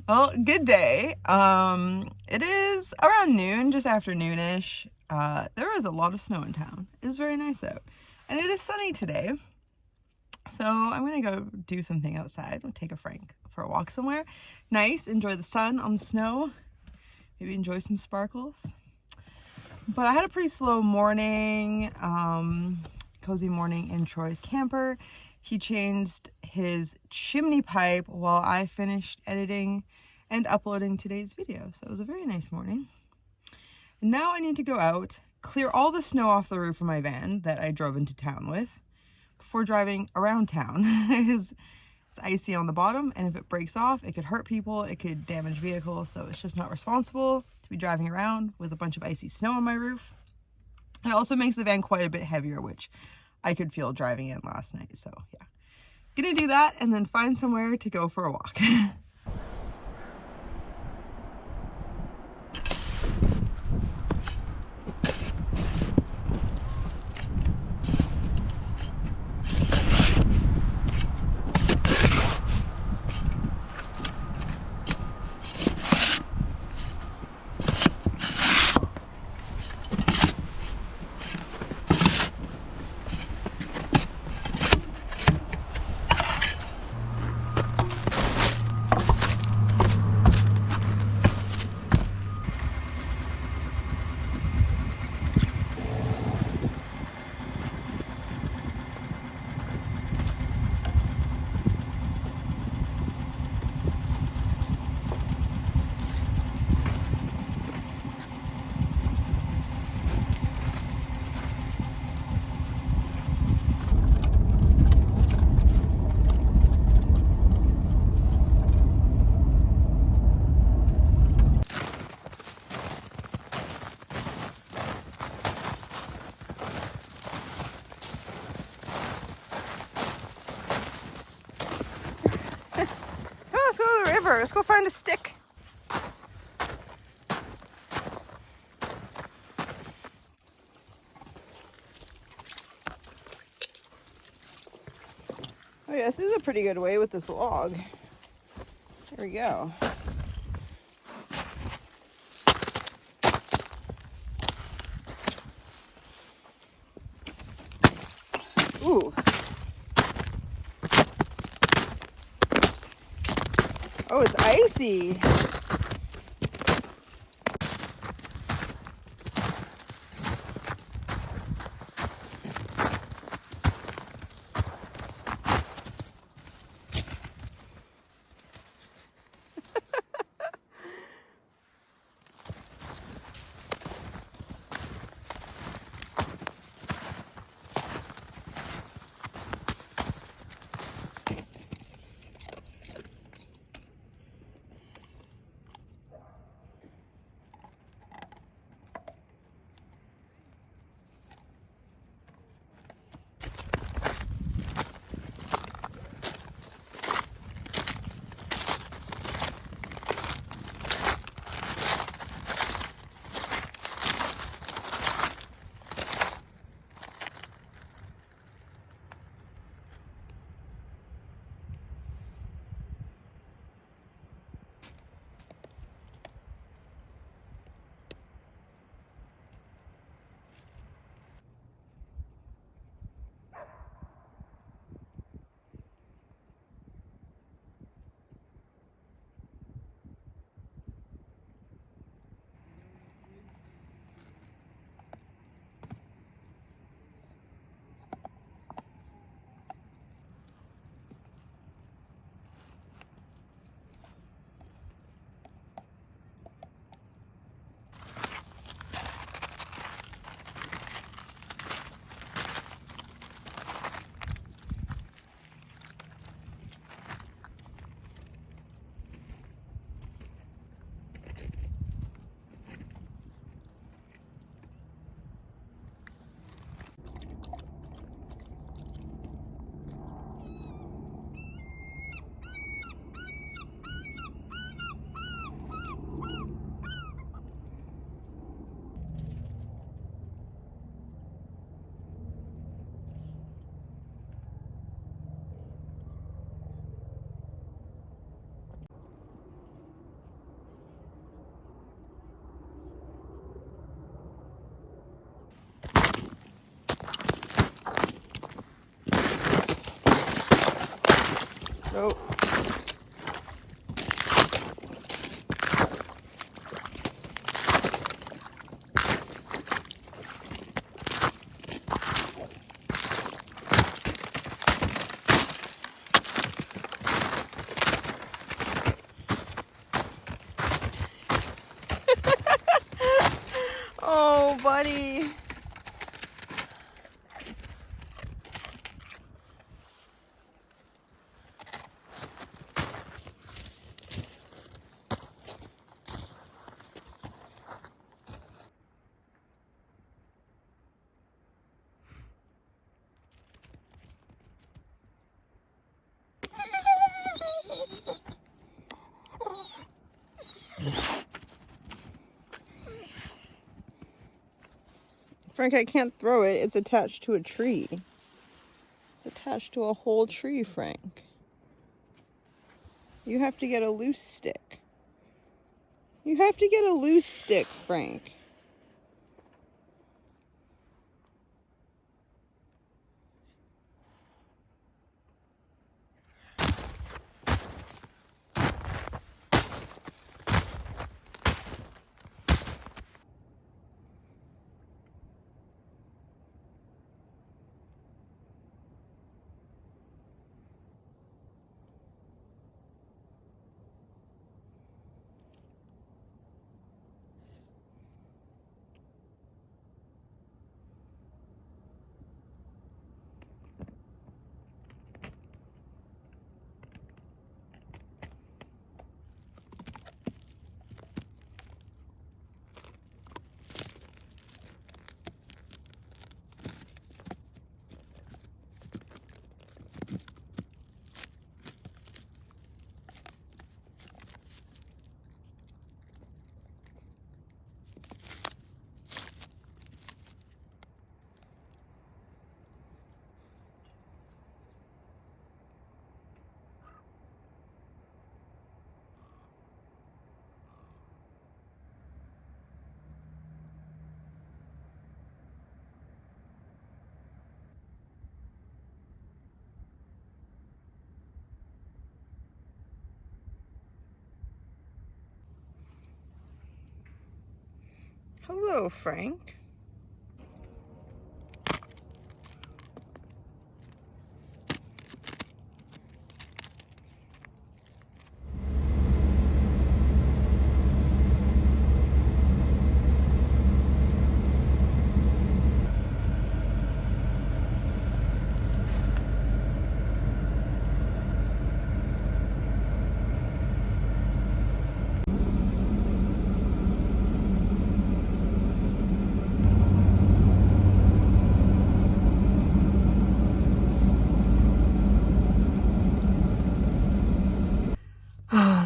Well, good day. It is around noon, just after noonish. There is a lot of snow in town. It's very nice out. And it is sunny today. So I'm gonna go do something outside. I'll take a Frank for a walk somewhere. Nice, enjoy the sun on the snow. Maybe enjoy some sparkles. But I had a pretty slow morning, cozy morning in Troy's camper. He changed his chimney pipe while I finished editing and uploading today's video. So it was a very nice morning. And now I need to go out, clear all the snow off the roof of my van that I drove into town with before driving around town. It's icy on the bottom, and if it breaks off, it could hurt people, it could damage vehicles, so it's just not responsible to be driving around with a bunch of icy snow on my roof. It also makes the van quite a bit heavier, which I could feel driving in last night. So yeah, gonna do that and then find somewhere to go for a walk. Let's go to the river. Let's go find a stick. Oh yeah, this is a pretty good way with this log. There we go. Ooh. Oh, it's icy. Oh, buddy. Frank, I can't throw it. It's attached to a tree. It's attached to a whole tree, Frank. You have to get a loose stick. You have to get a loose stick, Frank. Hello, Frank.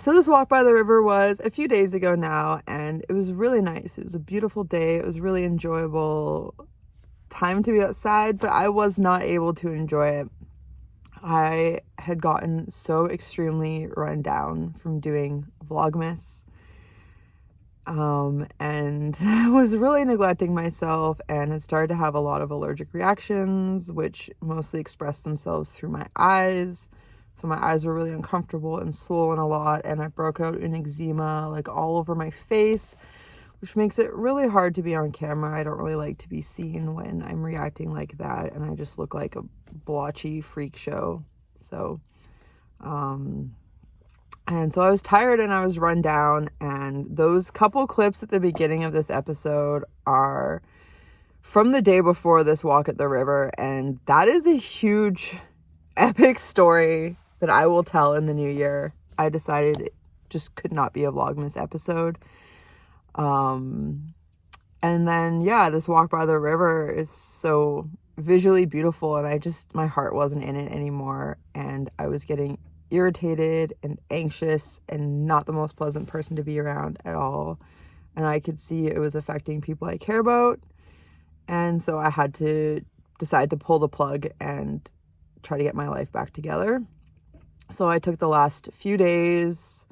So this walk by the river was a few days ago now, and it was really nice. It was a beautiful day. It was really enjoyable time to be outside, but I was not able to enjoy it. I had gotten so extremely run down from doing Vlogmas, and I was really neglecting myself and had started to have a lot of allergic reactions, which mostly expressed themselves through my eyes. So my eyes were really uncomfortable and swollen a lot, and I broke out in eczema like all over my face, which makes it really hard to be on camera. I don't really like to be seen when I'm reacting like that, and I just look like a blotchy freak show. So, and so I was tired and I was run down, and those couple clips at the beginning of this episode are from the day before this walk at the river, and that is a huge, epic story that I will tell in the new year. I decided it just could not be a Vlogmas episode. And then, yeah, this walk by the river is so visually beautiful, and my heart wasn't in it anymore, and I was getting irritated and anxious and not the most pleasant person to be around at all, and I could see it was affecting people I care about, and so I had to decide to pull the plug and try to get my life back together. So I took the last few days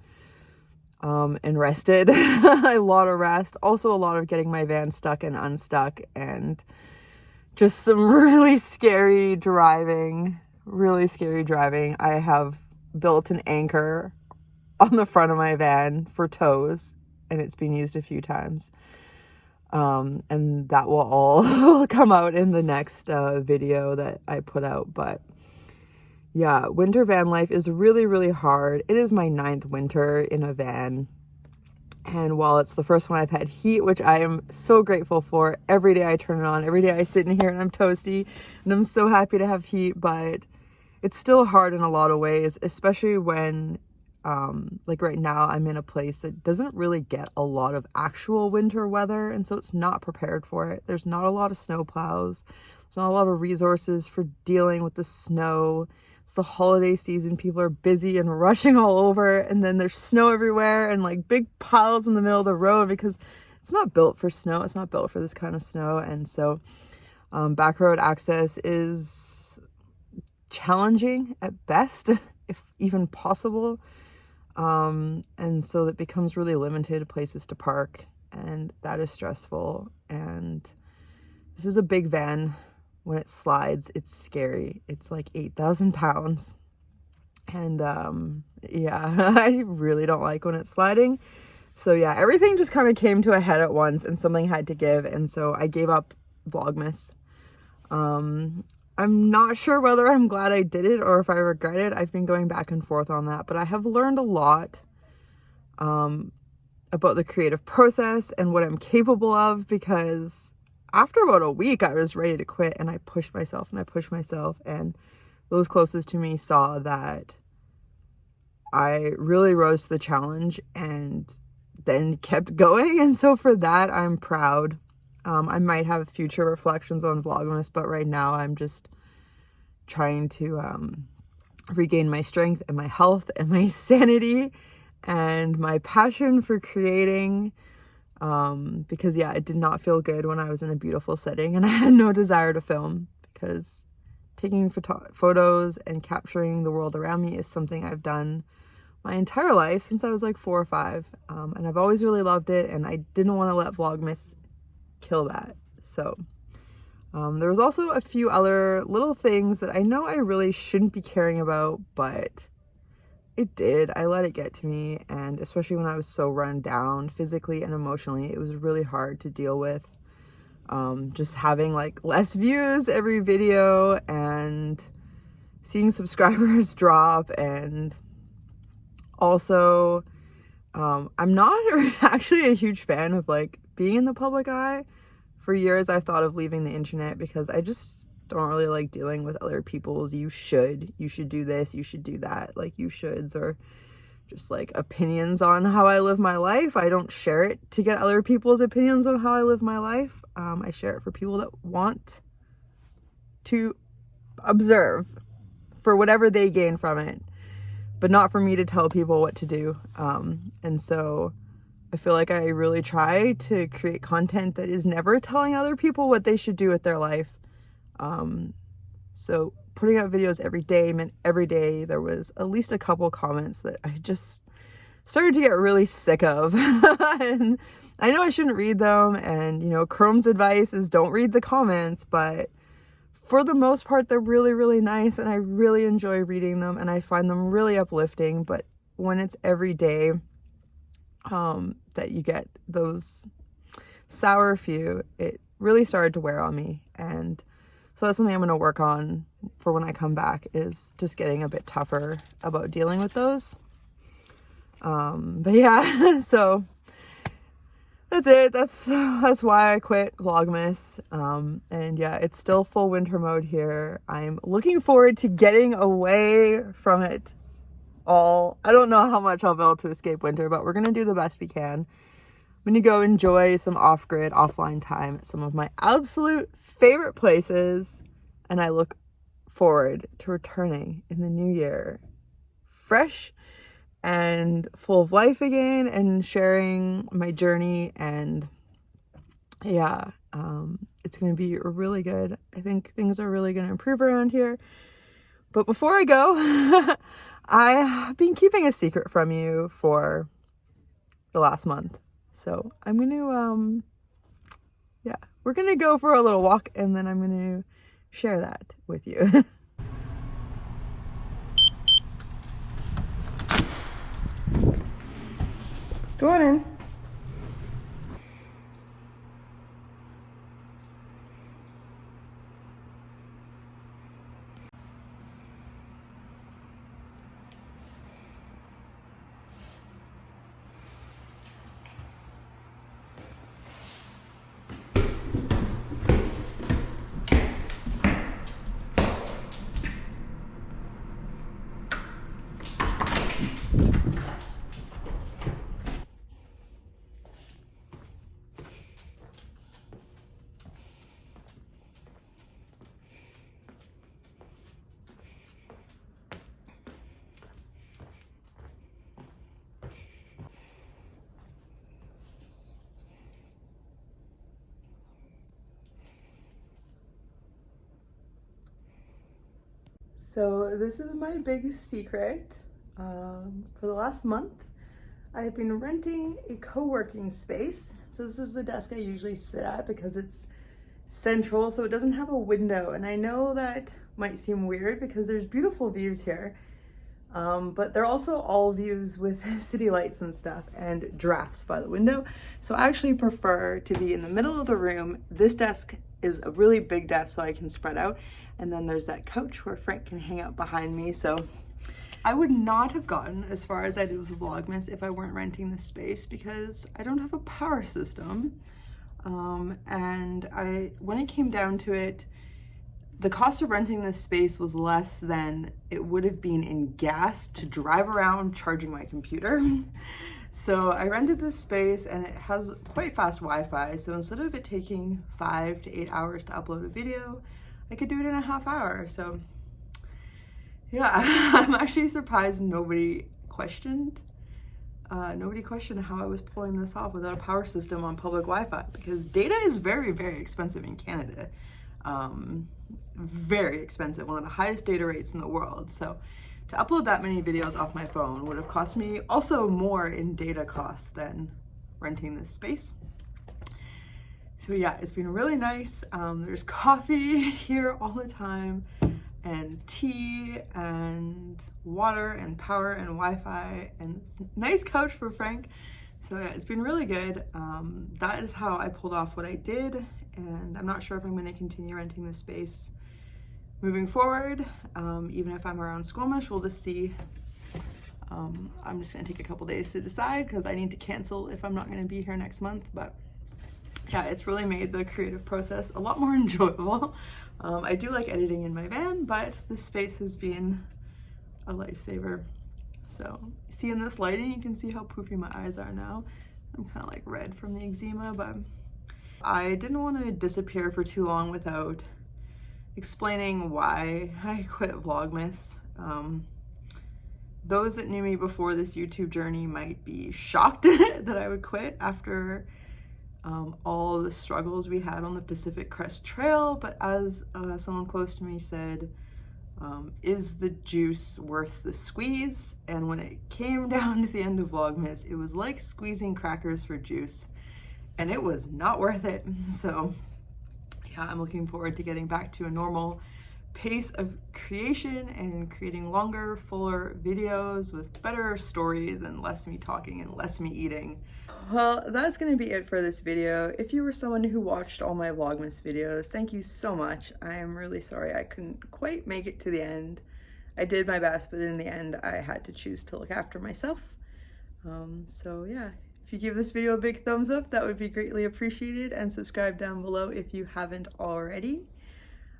and rested. A lot of rest, also a lot of getting my van stuck and unstuck, and just some really scary driving. I have built an anchor on the front of my van for tows, and it's been used a few times. And that will all come out in the next video that I put out. But yeah, winter van life is really, really hard. It is my 9th winter in a van. And while it's the first one I've had heat, which I am so grateful for, every day I turn it on, every day I sit in here and I'm toasty and I'm so happy to have heat, but it's still hard in a lot of ways, especially when like right now I'm in a place that doesn't really get a lot of actual winter weather, and so it's not prepared for it. There's not a lot of snow plows. There's not a lot of resources for dealing with the snow. It's the holiday season. People are busy and rushing all over, and then there's snow everywhere and like big piles in the middle of the road because it's not built for snow. It's not built for this kind of snow. And so back road access is challenging at best, if even possible. And so it becomes really limited places to park, and that is stressful. And this is a big van. When it slides, it's scary. It's like 8,000 pounds. And yeah, I really don't like when it's sliding. So yeah, everything just kind of came to a head at once and something had to give. And so I gave up Vlogmas. I'm not sure whether I'm glad I did it or if I regret it. I've been going back and forth on that, but I have learned a lot about the creative process and what I'm capable of, because after about a week I was ready to quit, and I pushed myself and I pushed myself, and those closest to me saw that I really rose to the challenge and then kept going. And so for that, I'm proud. I might have future reflections on Vlogmas, but right now I'm just trying to regain my strength and my health and my sanity and my passion for creating, because yeah, it did not feel good when I was in a beautiful setting and I had no desire to film, because taking photos and capturing the world around me is something I've done my entire life since I was like 4 or 5, and I've always really loved it, and I didn't want to let Vlogmas kill that. So there was also a few other little things that I know I really shouldn't be caring about, but it did. I let it get to me, and especially when I was so run down physically and emotionally, it was really hard to deal with. Just having like less views every video and seeing subscribers drop, and also I'm not actually a huge fan of like being in the public eye. For years I've thought of leaving the internet because I just don't really like dealing with other people's you should do this, you should do that, like you shoulds, or just like opinions on how I live my life. I don't share it to get other people's opinions on how I live my life. I share it for people that want to observe for whatever they gain from it, but not for me to tell people what to do. And so I feel like I really try to create content that is never telling other people what they should do with their life. So putting out videos every day meant every day there was at least a couple comments that I just started to get really sick of. And I know I shouldn't read them, and you know, Chrome's advice is don't read the comments, but for the most part they're really, really nice, and I really enjoy reading them, and I find them really uplifting. But when it's every day that you get those sour few, it really started to wear on me. And so that's something I'm going to work on for when I come back, is just getting a bit tougher about dealing with those. But yeah, so that's it. That's why I quit Vlogmas. And yeah, it's still full winter mode here. I'm looking forward to getting away from it all. I don't know how much I'll be able to escape winter, but we're going to do the best we can. I'm going to go enjoy some off-grid, offline time at some of my absolute favorite places, and I look forward to returning in the new year fresh and full of life again, and sharing my journey. And yeah, it's going to be really good. I think things are really going to improve around here. But before I go, I've been keeping a secret from you for the last month. So I'm going to, yeah, we're going to go for a little walk, and then I'm going to share that with you. Go on in. So this is my biggest secret. For the last month, I have been renting a co-working space. So this is the desk I usually sit at because it's central, so it doesn't have a window. And I know that might seem weird because there's beautiful views here, but they're also all views with city lights and stuff and drafts by the window. So I actually prefer to be in the middle of the room. This desk is a really big desk so I can spread out. And then there's that couch where Frank can hang out behind me. So I would not have gotten as far as I did with Vlogmas if I weren't renting this space because I don't have a power system. And when it came down to it, the cost of renting this space was less than it would have been in gas to drive around charging my computer. So I rented this space and it has quite fast Wi-Fi. So instead of it taking 5 to 8 hours to upload a video, I could do it in a half hour. So yeah, I'm actually surprised nobody questioned how I was pulling this off without a power system on public Wi-Fi, because data is very, very expensive in Canada. Very expensive, one of the highest data rates in the world. So to upload that many videos off my phone would have cost me also more in data costs than renting this space. So yeah, it's been really nice. There's coffee here all the time, and tea and water and power and Wi-Fi and nice couch for Frank. So yeah, it's been really good. That is how I pulled off what I did, and I'm not sure if I'm going to continue renting this space moving forward. Even if I'm around Squamish, we'll just see. I'm just going to take a couple days to decide because I need to cancel if I'm not going to be here next month. But yeah, it's really made the creative process a lot more enjoyable. I do like editing in my van, but this space has been a lifesaver. So see, in this lighting, you can see how poofy my eyes are now. I'm kind of like red from the eczema, but I didn't want to disappear for too long without explaining why I quit Vlogmas. Those that knew me before this YouTube journey might be shocked that I would quit after all the struggles we had on the Pacific Crest Trail, but as someone close to me said, is the juice worth the squeeze? And when it came down to the end of Vlogmas, it was like squeezing crackers for juice, and it was not worth it. So yeah, I'm looking forward to getting back to a normal pace of creation and creating longer, fuller videos with better stories and less me talking and less me eating. Well, that's going to be it for this video. If you were someone who watched all my Vlogmas videos, thank you so much. I am really sorry I couldn't quite make it to the end. I did my best, but in the end I had to choose to look after myself. So yeah, if you give this video a big thumbs up, that would be greatly appreciated, and subscribe down below if you haven't already.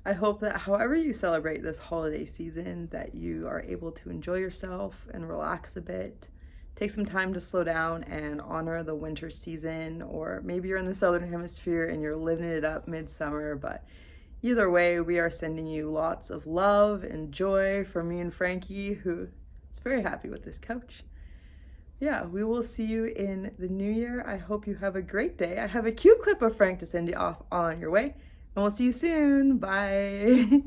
I hope that however you celebrate this holiday season, that you are able to enjoy yourself and relax a bit. Take some time to slow down and honor the winter season, or maybe you're in the Southern Hemisphere and you're living it up midsummer, but either way, we are sending you lots of love and joy from me and Frankie, who is very happy with this couch. Yeah, we will see you in the new year. I hope you have a great day. I have a cute clip of Frank to send you off on your way, and we'll see you soon. Bye.